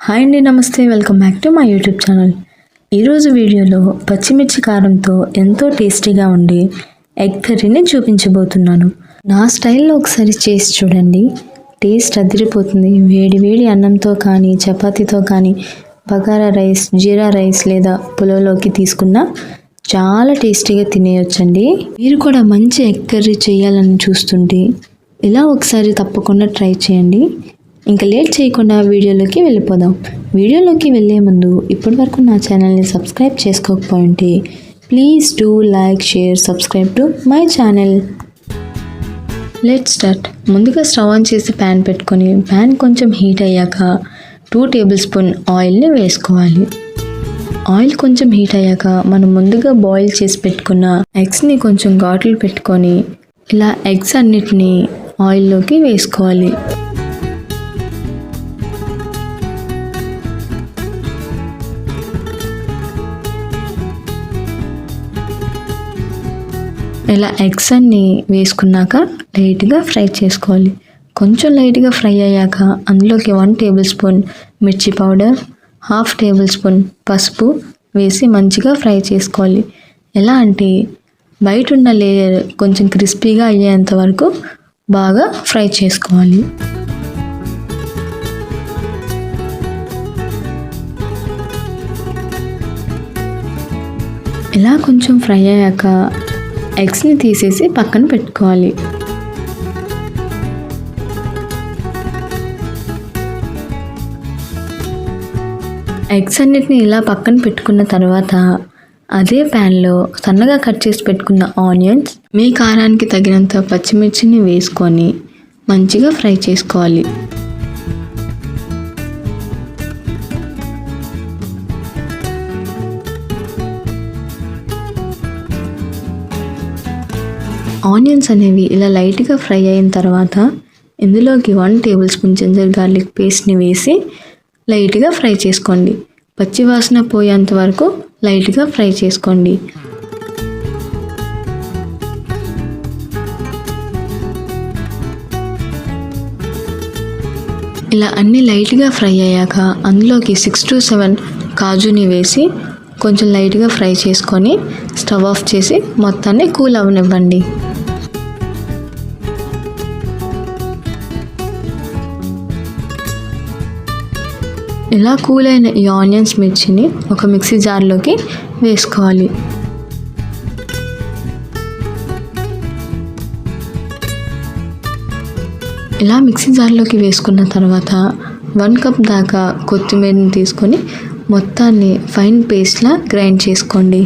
Hi అండి, నమస్తే. Welcome back to my YouTube channel. ఈరోజు వీడియోలో పచ్చిమిర్చి కారంతో ఎంతో టేస్టీగా ఉండే ఎగ్ కర్రీని చూపించబోతున్నాను. నా స్టైల్లో ఒకసారి చేసి చూడండి, టేస్ట్ అదిరిపోతుంది. వేడి వేడి అన్నంతో కానీ, చపాతీతో కానీ, బగారా రైస్, జీరా రైస్ లేదా పులావ్లోకి తీసుకున్నా చాలా టేస్టీగా తినేయొచ్చండి. మీరు కూడా మంచి ఎగ్ కర్రీ చేయాలని చూస్తుంటే ఇలా ఒకసారి తప్పకుండా ట్రై చేయండి. ఇంకా లేట్ చేయకుండా వీడియోలోకి వెళ్ళిపోదాం. వీడియోలోకి వెళ్ళే ముందు ఇప్పటి వరకు నా ఛానల్ని సబ్స్క్రైబ్ చేసుకోకపోయింటే please do like, share, subscribe to my channel. Let's start. ముందుగా స్టవ్ ఆన్ చేసి ప్యాన్ పెట్టుకొని ప్యాన్ కొంచెం హీట్ అయ్యాక 2 టేబుల్ స్పూన్ ఆయిల్ని వేసుకోవాలి. ఆయిల్ కొంచెం హీట్ అయ్యాక మనం ముందుగా బాయిల్ చేసి పెట్టుకున్న ఎగ్స్ని కొంచెం ఘాట్లు పెట్టుకొని ఇలా ఎగ్స్ అన్నిటినీ ఆయిల్లోకి వేసుకోవాలి. ఇలా ఎగ్స్ అన్నీ వేసుకున్నాక లైట్గా ఫ్రై చేసుకోవాలి. కొంచెం లైట్గా ఫ్రై అయ్యాక అందులోకి 1 టేబుల్ స్పూన్ మిర్చి పౌడర్, 1/2 టేబుల్ స్పూన్ పసుపు వేసి మంచిగా ఫ్రై చేసుకోవాలి. ఎలా అంటే బయట ఉన్న లేయర్ కొంచెం క్రిస్పీగా అయ్యేంత వరకు బాగా ఫ్రై చేసుకోవాలి. ఇలా కొంచెం ఫ్రై అయ్యాక ఎగ్స్ని తీసేసి పక్కన పెట్టుకోవాలి. ఎగ్స్ అన్నిటిని ఇలా పక్కన పెట్టుకున్న తర్వాత అదే ప్యాన్లో సన్నగా కట్ చేసి పెట్టుకున్న ఆనియన్స్, మీ కారానికి తగినంత పచ్చిమిర్చిని వేసుకొని మంచిగా ఫ్రై చేసుకోవాలి. ఆనియన్స్ అనేవి ఇలా లైట్గా ఫ్రై అయిన తర్వాత ఇందులోకి 1 టేబుల్ స్పూన్ జింజర్ గార్లిక్ పేస్ట్ని వేసి లైట్గా ఫ్రై చేసుకోండి. పచ్చి వాసన పోయేంత వరకు లైట్గా ఫ్రై చేసుకోండి. ఇలా అన్నీ లైట్గా ఫ్రై అయ్యాక అందులోకి 6 to 7 కాజుని వేసి కొంచెం లైట్గా ఫ్రై చేసుకొని స్టవ్ ఆఫ్ చేసి మొత్తాన్ని కూల్ అవ్వనివ్వండి. ఇలా కూల్ అయిన ఈ ఆనియన్స్, మిర్చిని ఒక మిక్సీ జార్లోకి వేసుకోవాలి. ఇలా మిక్సీ జార్లోకి వేసుకున్న తర్వాత 1 కప్ దాకా కొత్తిమీరని తీసుకొని మొత్తాన్ని ఫైన్ పేస్ట్లా గ్రైండ్ చేసుకోండి.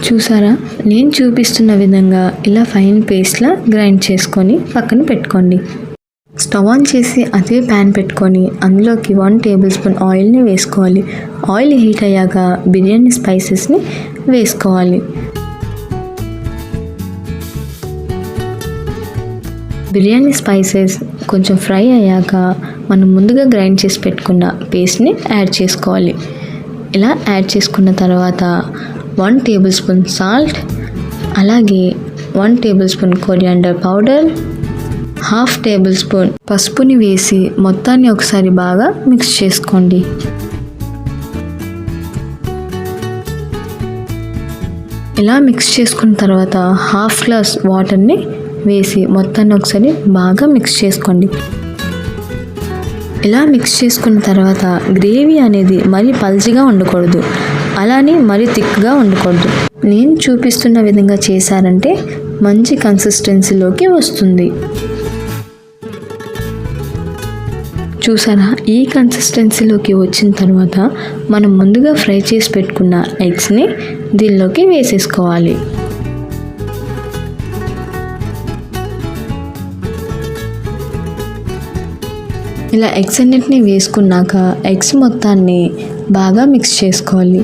చూసారా, నేను చూపిస్తున్న విధంగా ఇలా ఫైన్ పేస్ట్లా గ్రైండ్ చేసుకొని పక్కన పెట్టుకోండి. స్టవ్ ఆన్ చేసి అదే ప్యాన్ పెట్టుకొని అందులోకి 1 టేబుల్ స్పూన్ ఆయిల్ని వేసుకోవాలి. ఆయిల్ హీట్ అయ్యాక బిర్యానీ స్పైసెస్ని వేసుకోవాలి. బిర్యానీ స్పైసెస్ కొంచెం ఫ్రై అయ్యాక మనం ముందుగా గ్రైండ్ చేసి పెట్టుకున్న పేస్ట్ని యాడ్ చేసుకోవాలి. ఇలా యాడ్ చేసుకున్న తర్వాత 1 టేబుల్ స్పూన్ సాల్ట్, అలాగే 1 table spoon coriander powder, 1/2 table spoon పసుపుని వేసి మొత్తాన్ని ఒకసారి బాగా మిక్స్ చేసుకోండి. ఇలా మిక్స్ చేసుకున్న తర్వాత 1/2 గ్లాస్ వాటర్ని వేసి మొత్తాన్ని ఒకసారి బాగా మిక్స్ చేసుకోండి. ఇలా మిక్స్ చేసుకున్న తర్వాత గ్రేవీ అనేది మరీ పల్చగా ఉండకూడదు, అలానే మరీ థిక్గా ఉండకూడదు. నేను చూపిస్తున్న విధంగా చేశారంటే మంచి కన్సిస్టెన్సీలోకి వస్తుంది. చూసారా, ఈ కన్సిస్టెన్సీలోకి వచ్చిన తర్వాత మనం ముందుగా ఫ్రై చేసి పెట్టుకున్న ఎగ్స్ని దీనిలోకి వేసేసుకోవాలి. ఇలా ఎగ్స్ అన్నిటిని వేసుకున్నాక ఎగ్స్ మొత్తాన్ని బాగా మిక్స్ చేసుకోవాలి.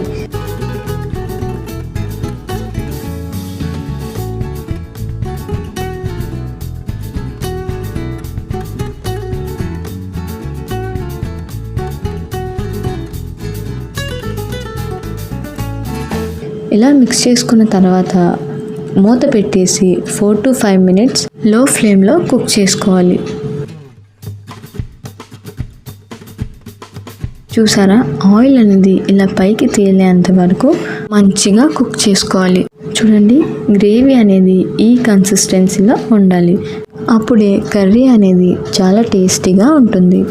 ఇలా మిక్స్ చేసుకున్న తర్వాత మూత పెట్టేసి 4 to 5 minutes లో ఫ్లేమ్లో కుక్ చేసుకోవాలి. చూసారా, ఆయిల్ అనేది ఇలా పైకి తేలేంత వరకు మంచిగా కుక్ చేసుకోవాలి. చూడండి, గ్రేవీ అనేది ఈ కన్సిస్టెన్సీలో ఉండాలి. అప్పుడే కర్రీ అనేది చాలా టేస్టీగా ఉంటుంది.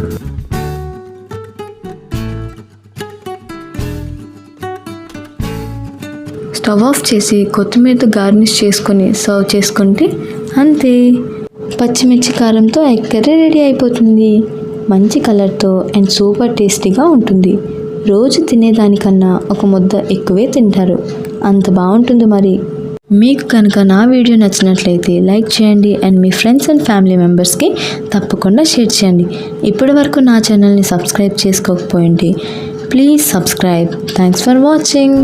స్టవ్ ఆఫ్ చేసి కొత్తిమీరతో గార్నిష్ చేసుకొని సర్వ్ చేసుకుంటే అంతే, పచ్చిమిర్చి కారంతో ఎగ్ కర్రీ రెడీ అయిపోతుంది. మంచి కలర్తో అండ్ సూపర్ టేస్టీగా ఉంటుంది. రోజు తినేదానికన్నా ఒక ముద్ద ఎక్కువే తింటారు, అంత బాగుంటుంది. మరి మీకు కనుక నా వీడియో నచ్చినట్లయితే లైక్ చేయండి అండ్ మీ ఫ్రెండ్స్ అండ్ ఫ్యామిలీ మెంబర్స్కి తప్పకుండా షేర్ చేయండి. ఇప్పటి వరకు నా ఛానల్ని సబ్స్క్రైబ్ చేసుకోకపోయింటే please subscribe. Thanks for watching.